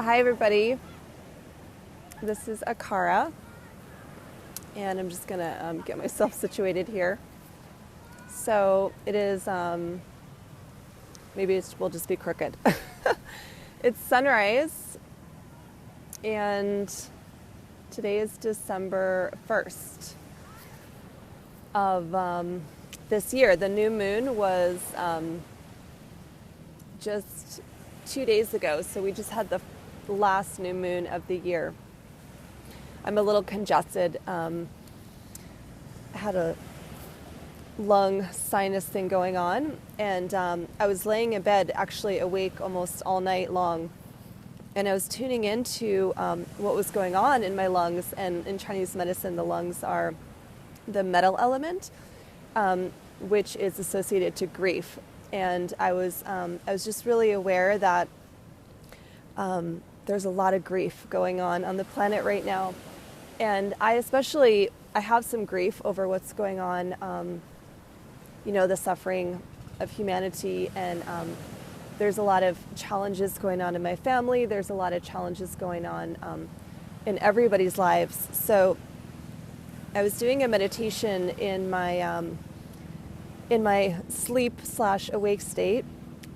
Hi everybody, this is Aakara, and I'm just gonna get myself situated here. So it is, maybe we'll just be crooked. It's sunrise, and today is December 1st of this year. The new moon was just 2 days ago, so we just had the last new moon of the year. I'm a little congested. I had a lung sinus thing going on, and I was laying in bed, actually awake almost all night long, and I was tuning into what was going on in my lungs. And in Chinese medicine, the lungs are the metal element, which is associated to grief. And I was just really aware that there's a lot of grief going on the planet right now. And I have some grief over what's going on, the suffering of humanity. And there's a lot of challenges going on in my family. There's a lot of challenges going on in everybody's lives. So I was doing a meditation in my sleep/awake state,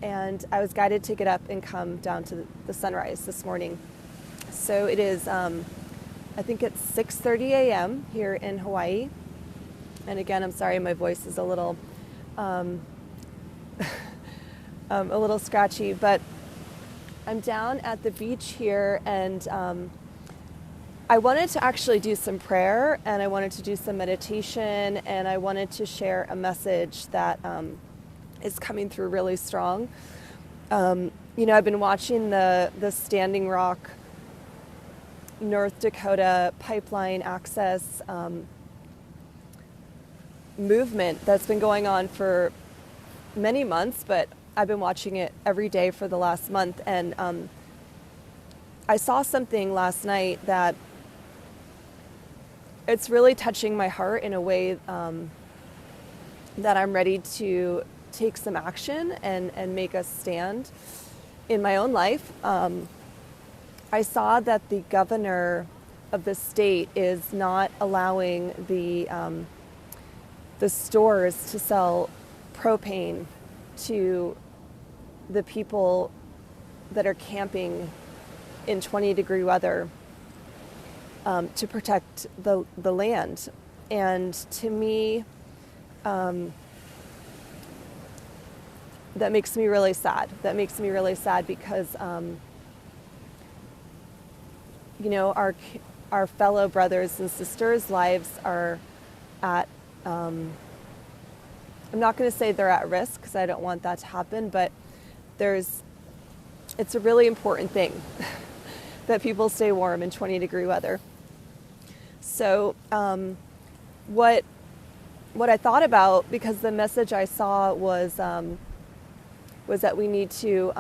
and I was guided to get up and come down to the sunrise this morning. So it is, I think it's 6:30 a.m. here in Hawaii. And again, I'm sorry, my voice is a little scratchy, but I'm down at the beach here, and I wanted to actually do some prayer, and I wanted to do some meditation, and I wanted to share a message that is coming through really strong. I've been watching the Standing Rock, North Dakota pipeline access movement that's been going on for many months, but I've been watching it every day for the last month. And I saw something last night that it's really touching my heart in a way that I'm ready to take some action and make a stand in my own life. I saw that the governor of the state is not allowing the stores to sell propane to the people that are camping in 20-degree weather to protect the land. And to me, that makes me really sad. That makes me really sad because our fellow brothers and sisters' lives are at, I'm not going to say they're at risk because I don't want that to happen, but it's a really important thing that people stay warm in 20-degree weather. So what I thought about, because the message I saw was that we need to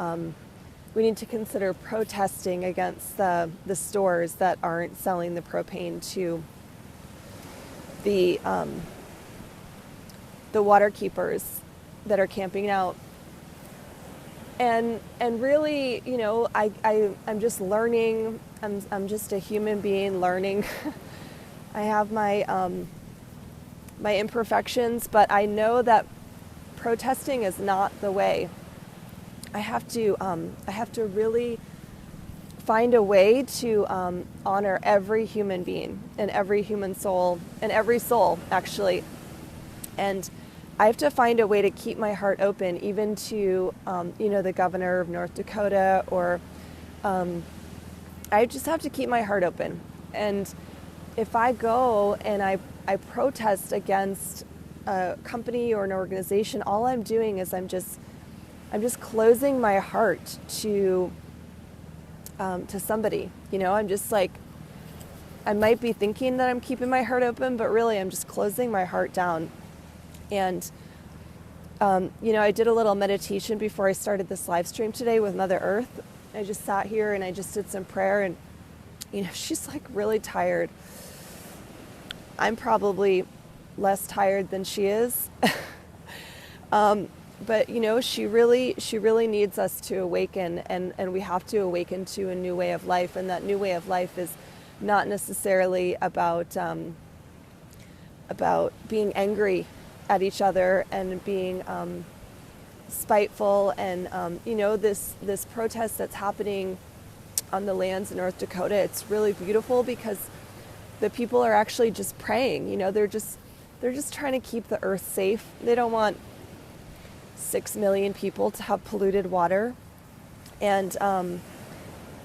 consider protesting against the stores that aren't selling the propane to the water keepers that are camping out. And really, I'm just learning. I'm just a human being learning. I have my imperfections, but I know that protesting is not the way. I have to really find a way to honor every human being and every human soul and every soul, actually. And I have to find a way to keep my heart open, even to, the governor of North Dakota, or I just have to keep my heart open. And if I go and I protest against a company or an organization, all I'm doing is I'm just closing my heart to somebody. I'm just like, I might be thinking that I'm keeping my heart open, but really I'm just closing my heart down. And, I did a little meditation before I started this live stream today with Mother Earth. I just sat here and I just did some prayer, and, she's like really tired. I'm probably less tired than she is. but she really needs us to awaken, and we have to awaken to a new way of life. And that new way of life is not necessarily about being angry at each other and being spiteful. And this protest that's happening on the lands in North Dakota, it's really beautiful because the people are actually just praying. They're just trying to keep the earth safe. They don't want 6 million people to have polluted water. And,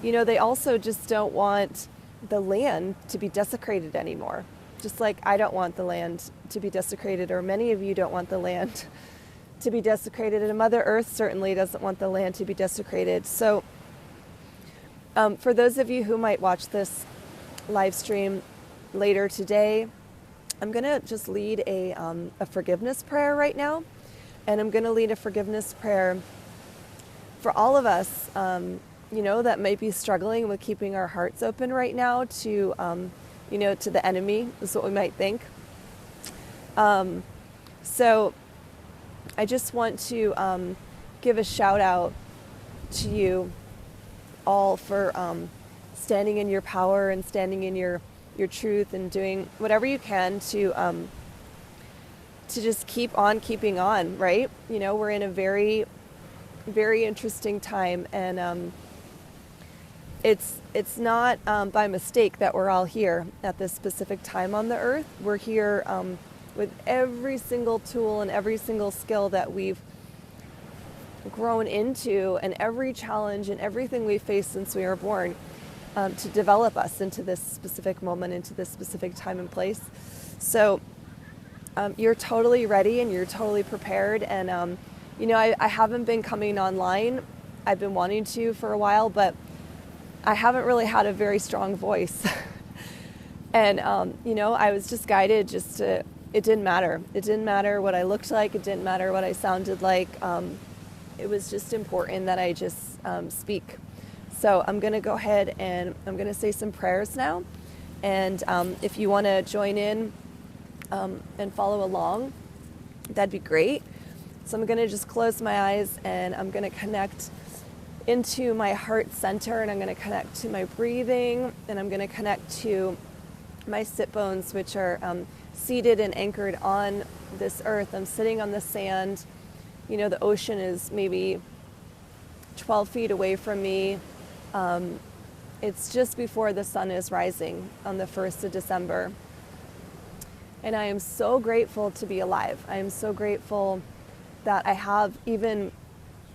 they also just don't want the land to be desecrated anymore. Just like I don't want the land to be desecrated, or many of you don't want the land to be desecrated. And Mother Earth certainly doesn't want the land to be desecrated. So for those of you who might watch this live stream later today, I'm going to just lead a forgiveness prayer right now. And I'm going to lead a forgiveness prayer for all of us, that might be struggling with keeping our hearts open right now to, to the enemy, is what we might think. So I just want to give a shout out to you all for standing in your power and standing in your truth and doing whatever you can to just keep on keeping on, right? We're in a very, very interesting time, and it's not by mistake that we're all here at this specific time on the earth. We're here with every single tool and every single skill that we've grown into, and every challenge and everything we faced since we were born, to develop us into this specific moment, into this specific time and place. So you're totally ready and you're totally prepared. And, I haven't been coming online. I've been wanting to for a while, but I haven't really had a very strong voice. And, I was just guided it didn't matter. It didn't matter what I looked like. It didn't matter what I sounded like. It was just important that I just speak. So I'm going to go ahead and I'm going to say some prayers now. And if you want to join in and follow along, that'd be great. So I'm going to just close my eyes and I'm going to connect into my heart center, and I'm going to connect to my breathing, and I'm going to connect to my sit bones, which are seated and anchored on this earth. I'm sitting on the sand. The ocean is maybe 12 feet away from me. It's just before the sun is rising on the 1st of December. And I am so grateful to be alive. I am so grateful that I have even,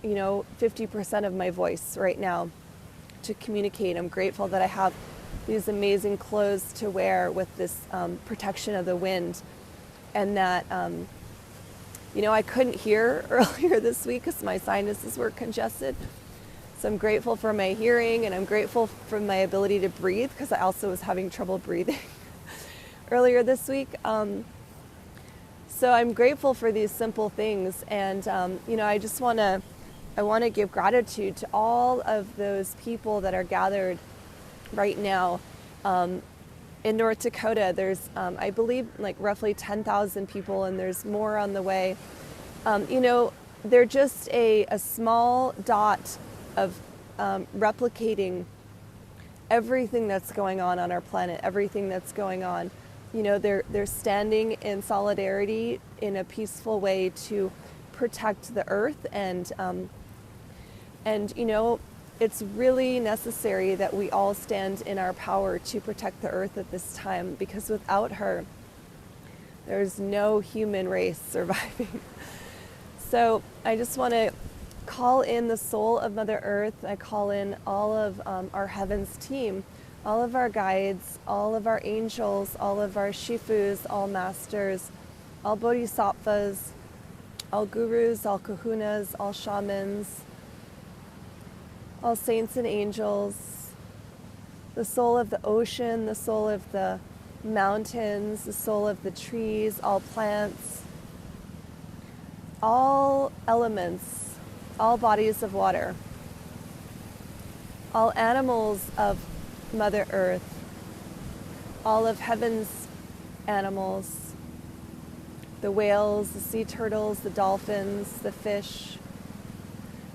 50% of my voice right now to communicate. I'm grateful that I have these amazing clothes to wear with this protection of the wind. And that, I couldn't hear earlier this week because my sinuses were congested. So I'm grateful for my hearing, and I'm grateful for my ability to breathe because I also was having trouble breathing earlier this week. So I'm grateful for these simple things. And, I want to give gratitude to all of those people that are gathered right now. In North Dakota, there's, I believe, like roughly 10,000 people, and there's more on the way. They're just a small dot of replicating everything that's going on our planet, everything that's going on. They're standing in solidarity in a peaceful way to protect the earth, and it's really necessary that we all stand in our power to protect the earth at this time, because without her, there's no human race surviving. So I just want to call in the soul of Mother Earth. I call in all of our heavens team, all of our guides, all of our angels, all of our shifus, all masters, all bodhisattvas, all gurus, all kahunas, all shamans, all saints and angels, the soul of the ocean, the soul of the mountains, the soul of the trees, all plants, all elements, all bodies of water, all animals of Mother Earth, all of heaven's animals, the whales, the sea turtles, the dolphins, the fish,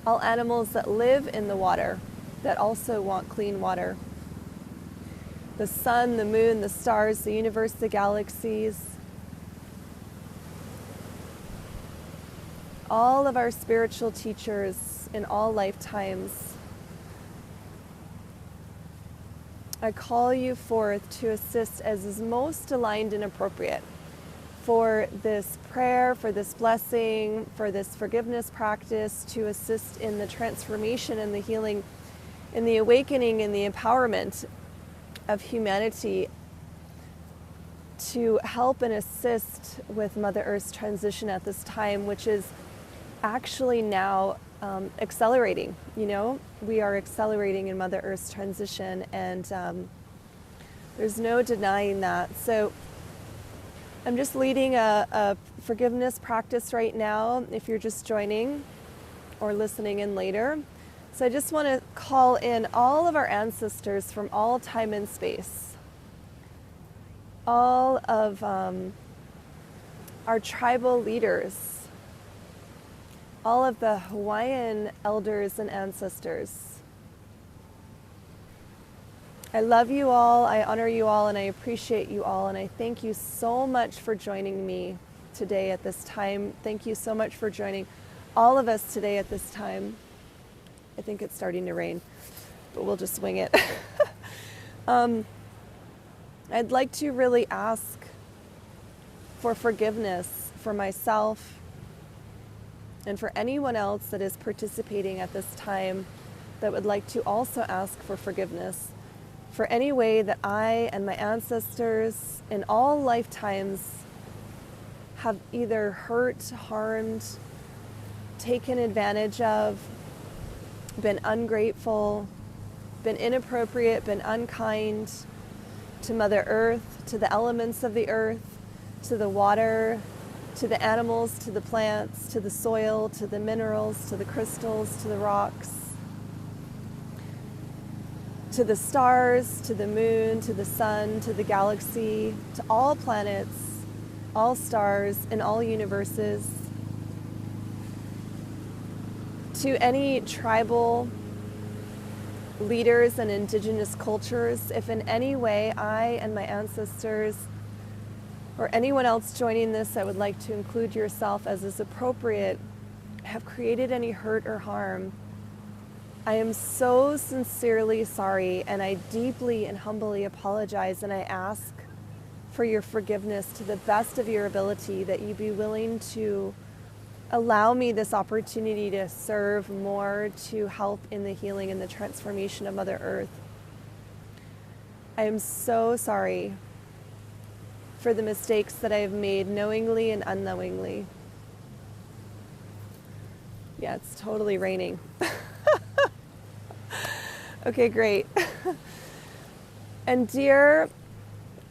all animals that live in the water that also want clean water. The sun, the moon, the stars, the universe, the galaxies, all of our spiritual teachers in all lifetimes. I call you forth to assist as is most aligned and appropriate for this prayer, for this blessing, for this forgiveness practice, to assist in the transformation and the healing, in the awakening and the empowerment of humanity, to help and assist with Mother Earth's transition at this time, which is actually now accelerating. You know, we are accelerating in Mother Earth's transition, and there's no denying that. So I'm just leading a forgiveness practice right now, if you're just joining or listening in later. So I just want to call in all of our ancestors from all time and space, all of our tribal leaders, all of the Hawaiian elders and ancestors. I love you all, I honor you all, and I appreciate you all, and I thank you so much for joining me today at this time. Thank you so much for joining all of us today at this time. I think it's starting to rain, but we'll just wing it. I'd like to really ask for forgiveness for myself and for anyone else that is participating at this time that would like to also ask for forgiveness for any way that I and my ancestors in all lifetimes have either hurt, harmed, taken advantage of, been ungrateful, been inappropriate, been unkind to Mother Earth, to the elements of the earth, to the water, to the animals, to the plants, to the soil, to the minerals, to the crystals, to the rocks, to the stars, to the moon, to the sun, to the galaxy, to all planets, all stars, in all universes, to any tribal leaders and indigenous cultures. If in any way I and my ancestors or anyone else joining this that would like to include yourself as is appropriate have created any hurt or harm, I am so sincerely sorry, and I deeply and humbly apologize, and I ask for your forgiveness to the best of your ability, that you be willing to allow me this opportunity to serve more, to help in the healing and the transformation of Mother Earth. I am so sorry for the mistakes that I have made knowingly and unknowingly. Yeah, it's totally raining. Okay, great. And dear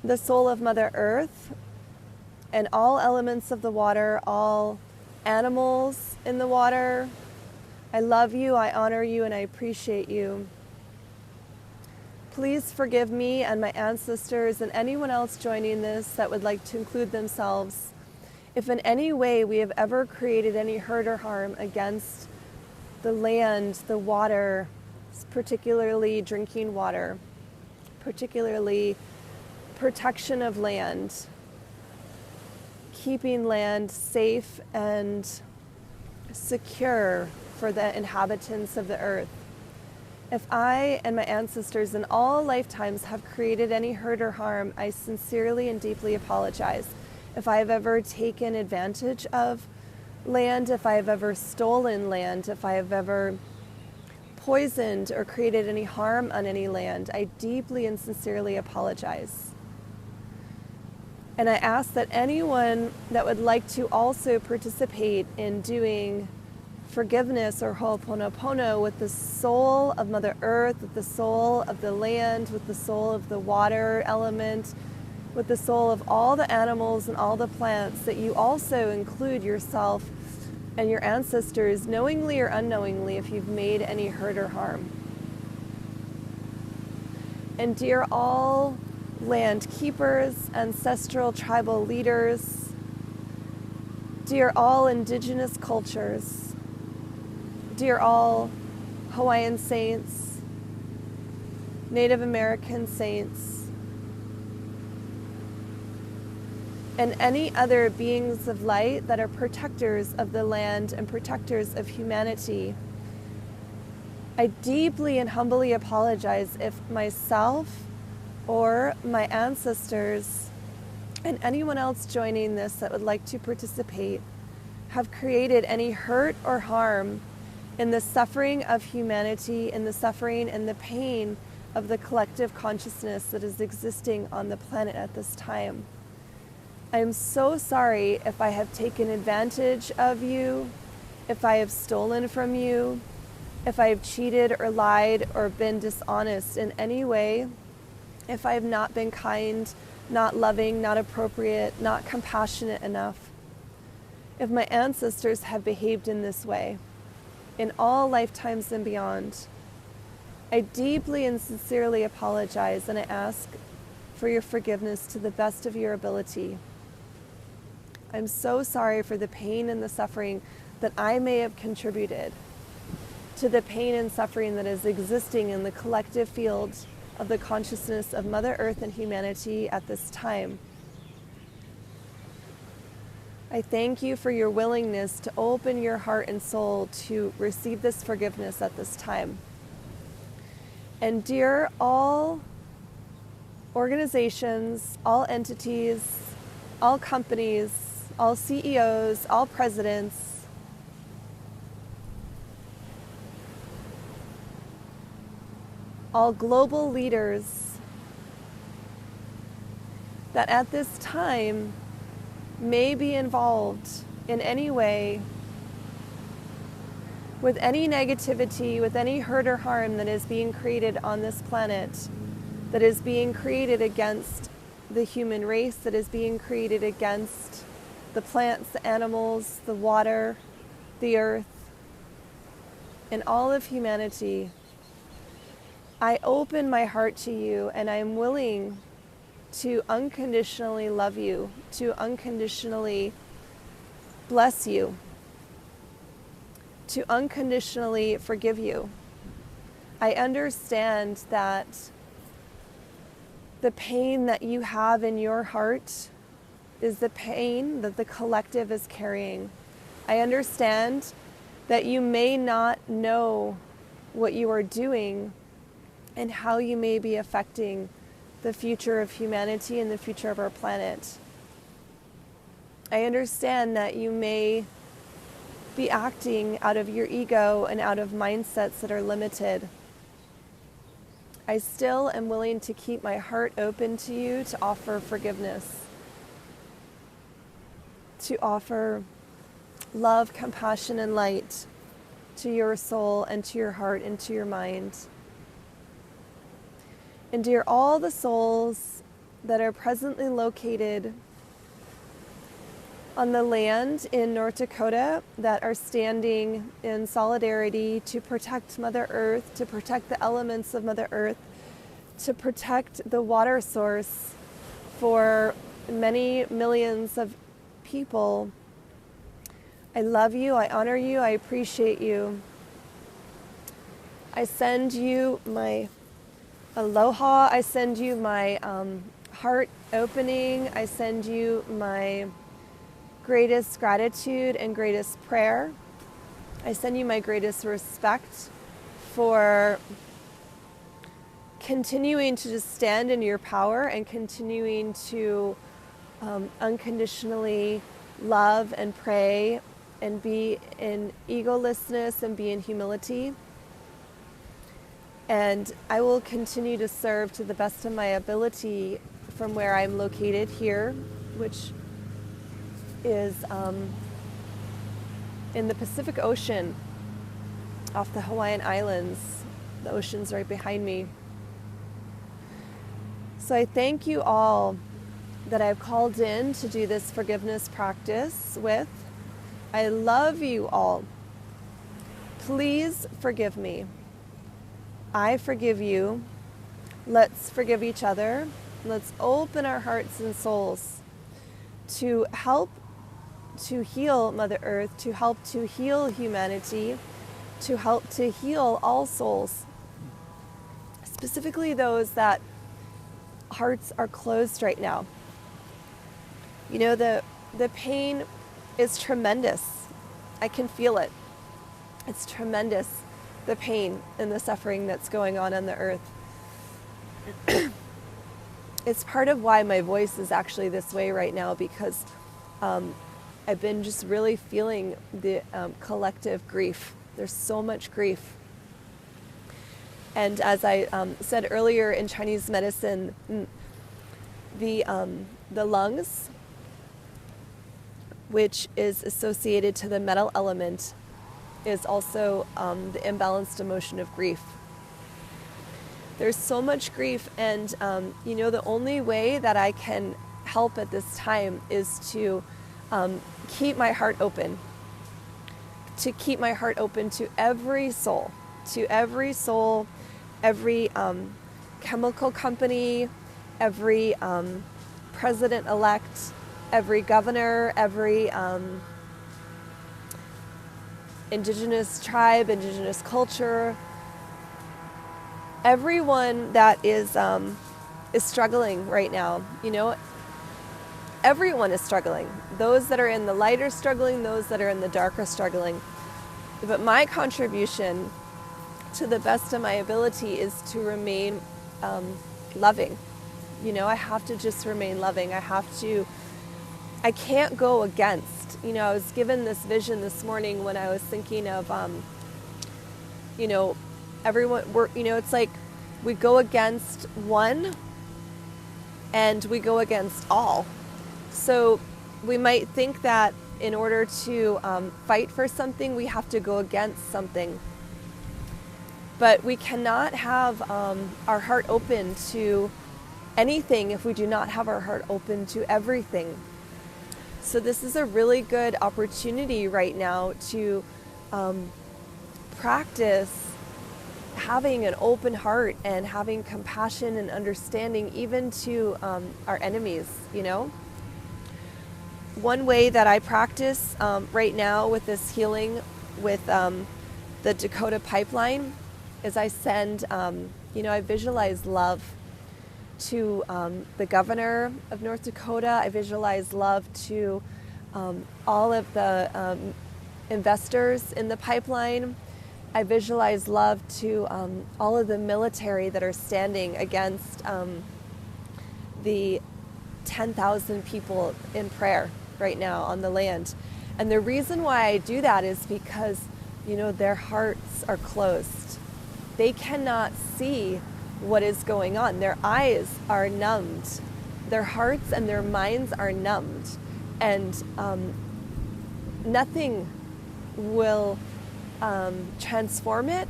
the soul of Mother Earth and all elements of the water, all animals in the water, I love you, I honor you, and I appreciate you. Please forgive me and my ancestors and anyone else joining this that would like to include themselves if in any way we have ever created any hurt or harm against the land, the water, particularly drinking water, particularly protection of land, keeping land safe and secure for the inhabitants of the earth. If I and my ancestors in all lifetimes have created any hurt or harm, I sincerely and deeply apologize. If I have ever taken advantage of land, if I have ever stolen land, if I have ever poisoned or created any harm on any land, I deeply and sincerely apologize. And I ask that anyone that would like to also participate in doing forgiveness or ho'oponopono with the soul of Mother Earth, with the soul of the land, with the soul of the water element, with the soul of all the animals and all the plants, that you also include yourself and your ancestors, knowingly or unknowingly, if you've made any hurt or harm. And dear all land keepers, ancestral tribal leaders, Dear all Indigenous cultures, dear all Hawaiian saints, Native American saints, and any other beings of light that are protectors of the land and protectors of humanity, I deeply and humbly apologize if myself or my ancestors and anyone else joining this that would like to participate have created any hurt or harm in the suffering of humanity, in the suffering and the pain of the collective consciousness that is existing on the planet at this time. I am so sorry if I have taken advantage of you, if I have stolen from you, if I have cheated or lied or been dishonest in any way, if I have not been kind, not loving, not appropriate, not compassionate enough, if my ancestors have behaved in this way, in all lifetimes and beyond, I deeply and sincerely apologize, and I ask for your forgiveness to the best of your ability. I'm so sorry for the pain and the suffering that I may have contributed to the pain and suffering that is existing in the collective field of the consciousness of Mother Earth and humanity at this time. I thank you for your willingness to open your heart and soul to receive this forgiveness at this time. And dear all organizations, all entities, all companies, all CEOs, all presidents, all global leaders that at this time may be involved in any way with any negativity, with any hurt or harm that is being created on this planet, that is being created against the human race, that is being created against the plants, the animals, the water, the earth, and all of humanity. I open my heart to you, and I am willing to unconditionally love you, to unconditionally bless you, to unconditionally forgive you. I understand that the pain that you have in your heart is the pain that the collective is carrying. I understand that you may not know what you are doing and how you may be affecting the future of humanity and the future of our planet. I understand that you may be acting out of your ego and out of mindsets that are limited. I still am willing to keep my heart open to you, to offer forgiveness, to offer love, compassion, and light to your soul and to your heart and to your mind. And dear all the souls that are presently located on the land in North Dakota that are standing in solidarity to protect Mother Earth, to protect the elements of Mother Earth, to protect the water source for many millions of people. I love you, I honor you, I appreciate you. I send you my aloha, I send you my heart opening, I send you my greatest gratitude and greatest prayer. I send you my greatest respect for continuing to just stand in your power and continuing to unconditionally love and pray and be in egolessness and be in humility. And I will continue to serve to the best of my ability from where I'm located here, which is in the Pacific Ocean off the Hawaiian Islands. The ocean's right behind me. So I thank you all that I've called in to do this forgiveness practice with. I love you all. Please forgive me. I forgive you. Let's forgive each other. Let's open our hearts and souls to help to heal Mother Earth, to help to heal humanity, to help to heal all souls, specifically those that hearts are closed right now. You know, the pain is tremendous. I can feel it. It's tremendous, the pain and the suffering that's going on the earth. It's part of why my voice is actually this way right now, because I've been just really feeling the collective grief. There's so much grief. And as I said earlier, in Chinese medicine, the lungs, which is associated to the metal element, is also the imbalanced emotion of grief. There's so much grief, and you know, the only way that I can help at this time is to keep my heart open, to keep my heart open to every soul, every chemical company, every president-elect, every governor, every indigenous tribe, indigenous culture, everyone that is struggling right now. You know, everyone is struggling. Those that are in the light are struggling, those that are in the dark are struggling. But my contribution, to the best of my ability, is to remain loving. You know, I have to just remain loving. I can't go against. You know, I was given this vision this morning when I was thinking of, you know, everyone, it's like we go against one and we go against all. So we might think that in order to fight for something, we have to go against something. But we cannot have our heart open to anything if we do not have our heart open to everything. So this is a really good opportunity right now to practice having an open heart and having compassion and understanding even to our enemies, you know. One way that I practice right now with this healing with the Dakota pipeline is I send, I visualize love to the governor of North Dakota. I visualize love to all of the investors in the pipeline. I visualize love to all of the military that are standing against the 10,000 people in prayer right now on the land. And the reason why I do that is because, you know, their hearts are closed. They cannot see what is going on. Their eyes are numbed. Their hearts and their minds are numbed. And nothing will transform it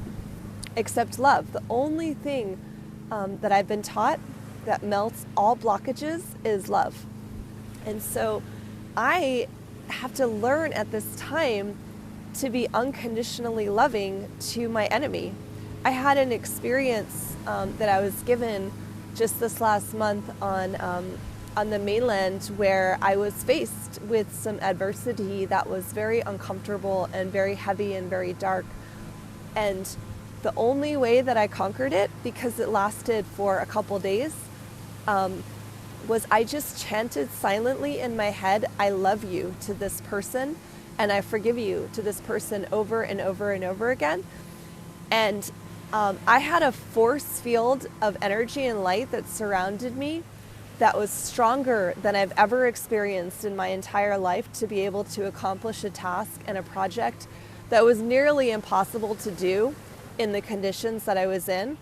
except love. The only thing that I've been taught that melts all blockages is love. And so I have to learn at this time to be unconditionally loving to my enemy. I had an experience that I was given just this last month on the mainland, where I was faced with some adversity that was very uncomfortable and very heavy and very dark. And the only way that I conquered it, because it lasted for a couple days, was I just chanted silently in my head, "I love you" to this person, and "I forgive you" to this person over and over and over again. And I had a force field of energy and light that surrounded me that was stronger than I've ever experienced in my entire life to be able to accomplish a task and a project that was nearly impossible to do in the conditions that I was in.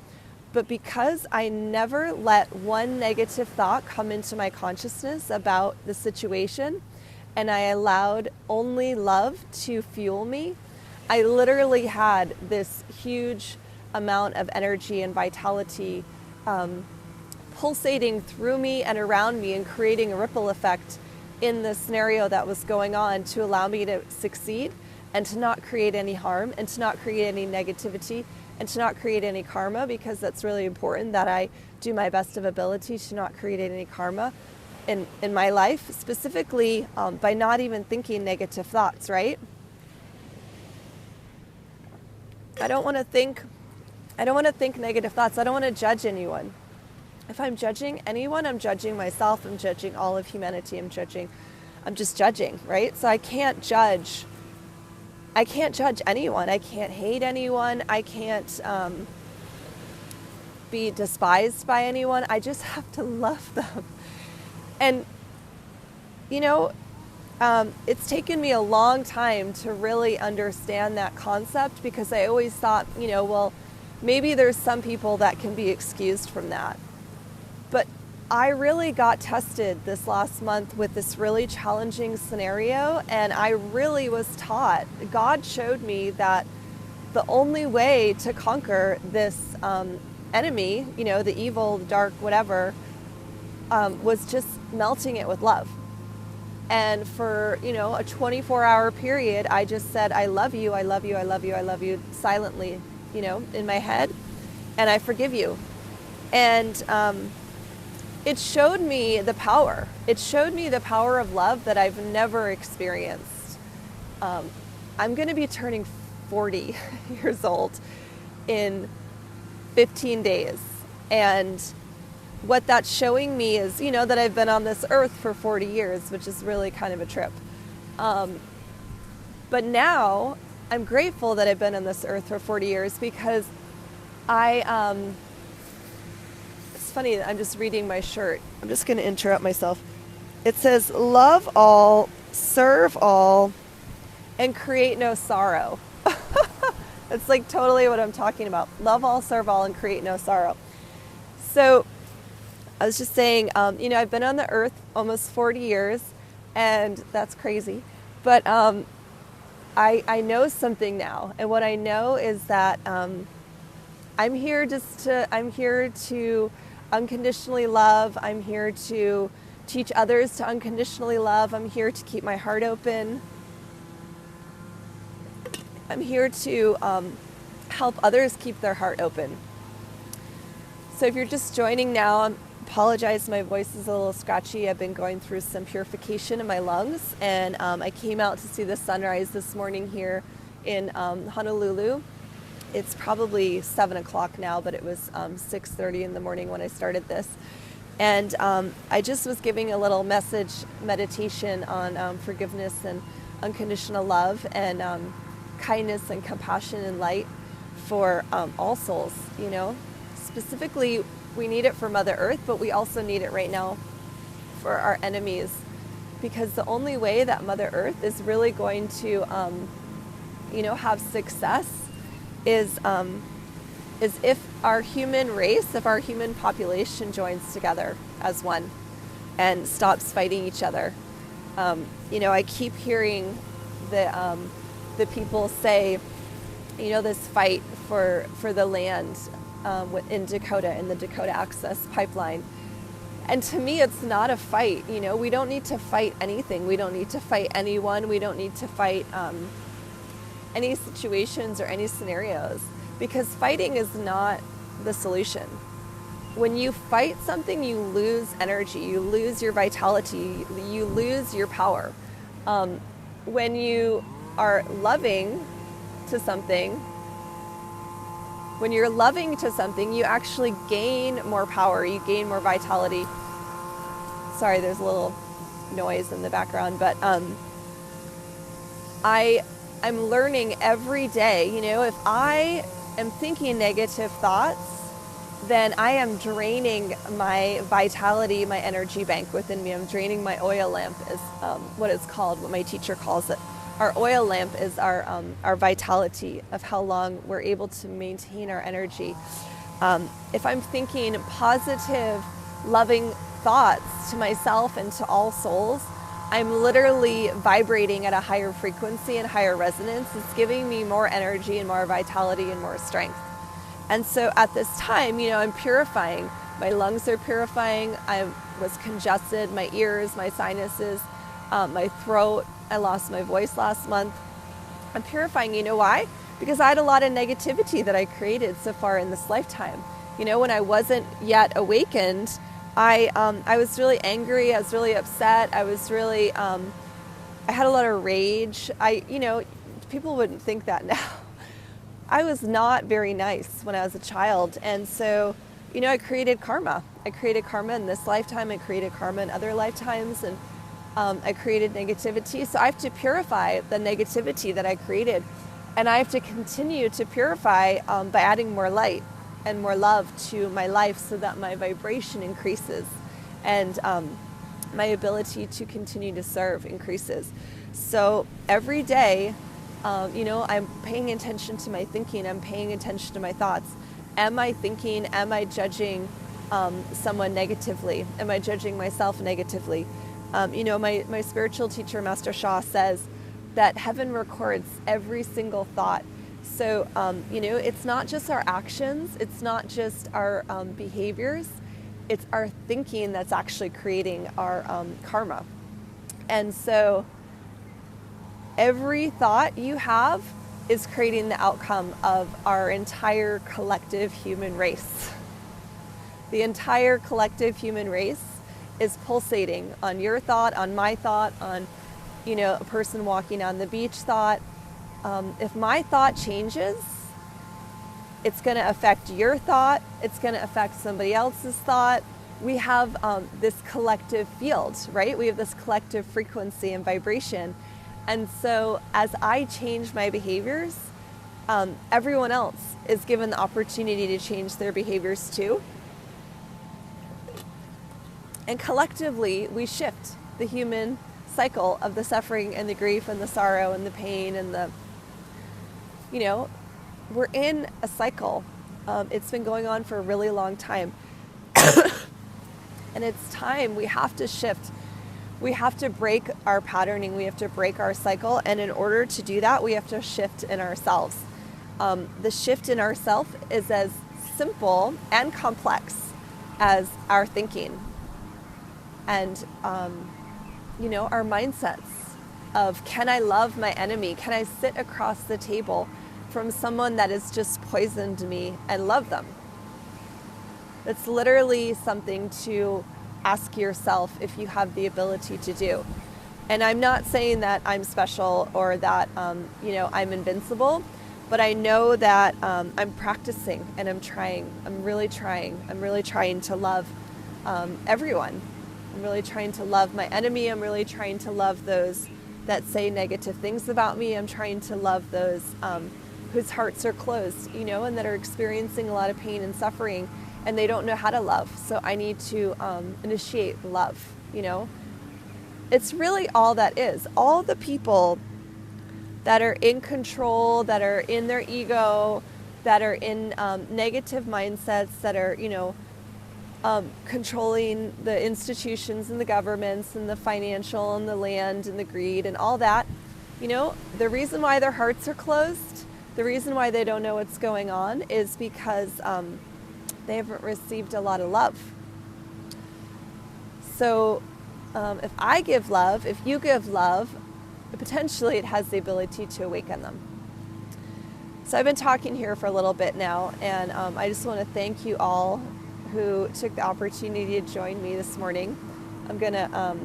But because I never let one negative thought come into my consciousness about the situation, and I allowed only love to fuel me, I literally had this huge amount of energy and vitality pulsating through me and around me and creating a ripple effect in the scenario that was going on to allow me to succeed and to not create any harm and to not create any negativity and to not create any karma, because that's really important that I do my best of ability to not create any karma in my life, specifically by not even thinking negative thoughts, right? I don't want to think negative thoughts. I don't want to judge anyone. If I'm judging anyone, I'm judging myself. I'm judging all of humanity. I'm just judging, right? So I can't judge anyone. I can't hate anyone. I can't be despised by anyone. I just have to love them. And, it's taken me a long time to really understand that concept, because I always thought, well, maybe there's some people that can be excused from that. But I really got tested this last month with this really challenging scenario, and I really was taught, God showed me that the only way to conquer this enemy, the evil, the dark, whatever, was just melting it with love. And for, a 24-hour period, I just said, I love you, I love you, I love you, I love you, silently, in my head, and I forgive you. And it showed me the power. It showed me the power of love that I've never experienced. I'm going to be turning 40 years old in 15 days. And what that's showing me is, that I've been on this earth for 40 years, which is really kind of a trip. But now I'm grateful that I've been on this earth for 40 years, because it's funny, I'm just reading my shirt. I'm just going to interrupt myself. It says, love all, serve all, and create no sorrow. It's like totally what I'm talking about. Love all, serve all, and create no sorrow. So I was just saying, I've been on the earth almost 40 years, and that's crazy. But I know something now. And what I know is that I'm here to unconditionally love. I'm here to teach others to unconditionally love. I'm here to keep my heart open. I'm here to help others keep their heart open. So if you're just joining now, I apologize, my voice is a little scratchy. I've been going through some purification in my lungs, and I came out to see the sunrise this morning here in Honolulu. It's probably 7 o'clock now, but it was 6:30 in the morning when I started this. And I just was giving a little meditation on forgiveness and unconditional love and kindness and compassion and light for all souls, Specifically, we need it for Mother Earth, but we also need it right now for our enemies, because the only way that Mother Earth is really going to, have success is if our human race, if our human population joins together as one and stops fighting each other. I keep hearing the people say, this fight for the land in Dakota, in the Dakota Access Pipeline. And to me, it's not a fight. We don't need to fight anything. We don't need to fight anyone. We don't need to fight any situations or any scenarios, because fighting is not the solution. When you fight something, you lose energy, you lose your vitality, you lose your power. When you are loving to something, when you're loving to something, you actually gain more power, you gain more vitality. Sorry, there's a little noise in the background, but I'm learning every day, if I am thinking negative thoughts, then I am draining my vitality, my energy bank within me. I'm draining my oil lamp, is what it's called, what my teacher calls it. Our oil lamp is our vitality of how long we're able to maintain our energy. If I'm thinking positive, loving thoughts to myself and to all souls, I'm literally vibrating at a higher frequency and higher resonance. It's giving me more energy and more vitality and more strength. And so at this time, I'm purifying. My lungs are purifying. I was congested, my ears, my sinuses, my throat. I lost my voice last month. I'm purifying. You know why? Because I had a lot of negativity that I created so far in this lifetime. When I wasn't yet awakened, I was really angry. I was really upset. I was really, I had a lot of rage. People wouldn't think that now. I was not very nice when I was a child. And so, I created karma. I created karma in this lifetime. I created karma in other lifetimes. And I created negativity. So I have to purify the negativity that I created. And I have to continue to purify by adding more light and more love to my life so that my vibration increases and my ability to continue to serve increases. So every day, I'm paying attention to my thinking. I'm paying attention to my thoughts. Am I thinking? Am I judging someone negatively? Am I judging myself negatively? My spiritual teacher, Master Shah, says that heaven records every single thought. So, it's not just our actions. It's not just our behaviors. It's our thinking that's actually creating our karma. And so every thought you have is creating the outcome of our entire collective human race. The entire collective human race is pulsating on your thought, on my thought, on, a person walking on the beach thought. If my thought changes, it's going to affect your thought. It's going to affect somebody else's thought. We have this collective field, right? We have this collective frequency and vibration. And so as I change my behaviors, everyone else is given the opportunity to change their behaviors too. And collectively, we shift the human cycle of the suffering and the grief and the sorrow and the pain and we're in a cycle. It's been going on for a really long time. And it's time. We have to shift. We have to break our patterning. We have to break our cycle. And in order to do that, we have to shift in ourselves. The shift in ourselves is as simple and complex as our thinking. And, our mindsets of, can I love my enemy? Can I sit across the table from someone that has just poisoned me and love them? It's literally something to ask yourself if you have the ability to do. And I'm not saying that I'm special or that, I'm invincible, but I know that I'm practicing and I'm trying. I'm really trying to love everyone. I'm really trying to love my enemy. I'm really trying to love those that say negative things about me. I'm trying to love those whose hearts are closed, and that are experiencing a lot of pain and suffering, and they don't know how to love. So I need to initiate love, It's really all that is. All the people that are in control, that are in their ego, that are in negative mindsets, that are, controlling the institutions and the governments and the financial and the land and the greed and all that, the reason why their hearts are closed, the reason why they don't know what's going on is because they haven't received a lot of love. So if I give love, if you give love, potentially it has the ability to awaken them. So I've been talking here for a little bit now, and I just want to thank you all who took the opportunity to join me this morning. I'm going to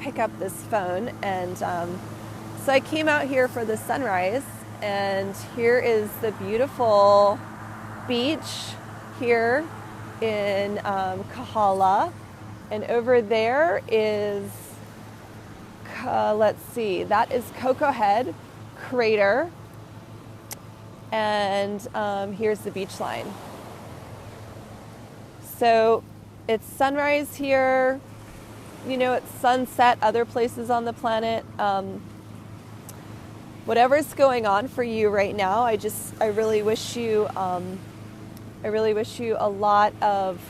pick up this phone, and so I came out here for the sunrise, and here is the beautiful beach here in Kahala, and over there is, that is Cocoa Head Crater, and here's the beach line. So it's sunrise here, it's sunset other places on the planet. Whatever's going on for you right now, I really wish you a lot of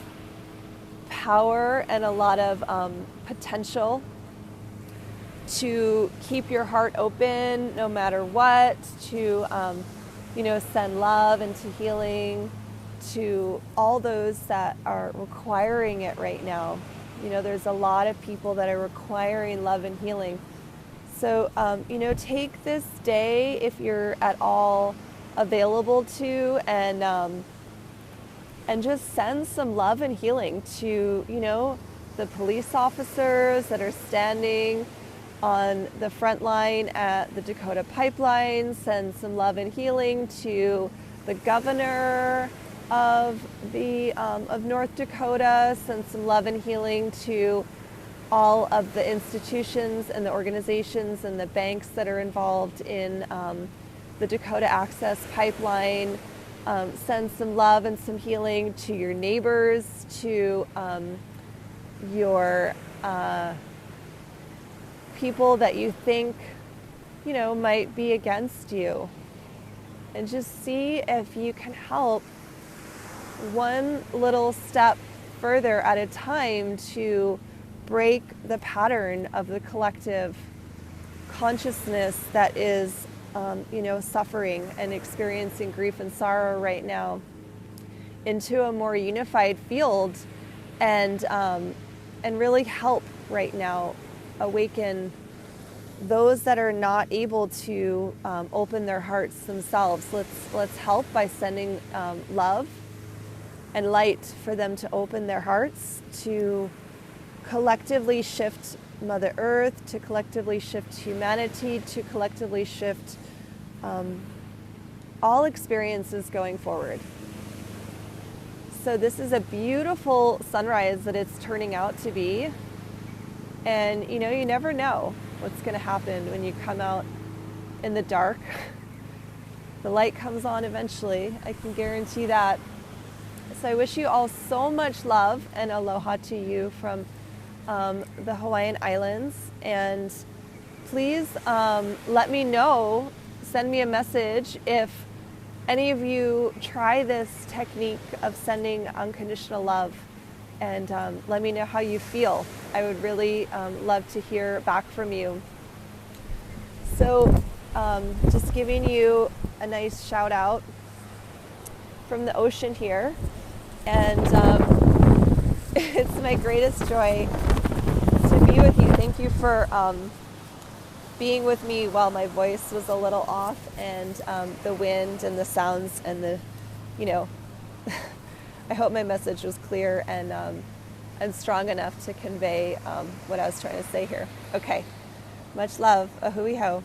power and a lot of potential to keep your heart open no matter what, to send love and to healing to all those that are requiring it right now. There's a lot of people that are requiring love and healing. So, take this day if you're at all available to, and and just send some love and healing to, the police officers that are standing on the front line at the Dakota pipeline. Send some love and healing to the governor of North Dakota. Send some love and healing to all of the institutions and the organizations and the banks that are involved in the Dakota Access Pipeline. Send some love and some healing to your neighbors, to your people that you think, might be against you. And just see if you can help one little step further at a time to break the pattern of the collective consciousness that is, suffering and experiencing grief and sorrow right now, into a more unified field, and really help right now awaken those that are not able to open their hearts themselves. Let's help by sending love and light for them to open their hearts, to collectively shift Mother Earth, to collectively shift humanity, to collectively shift all experiences going forward. So this is a beautiful sunrise that it's turning out to be. And you never know what's going to happen when you come out in the dark. The light comes on eventually, I can guarantee that. So I wish you all so much love and aloha to you from the Hawaiian Islands. And please let me know, send me a message if any of you try this technique of sending unconditional love, and let me know how you feel. I would really love to hear back from you. So just giving you a nice shout out from the ocean here. And it's my greatest joy to be with you. Thank you for being with me while my voice was a little off, and the wind and the sounds and the, I hope my message was clear and strong enough to convey what I was trying to say here. Okay, much love. A hui hou.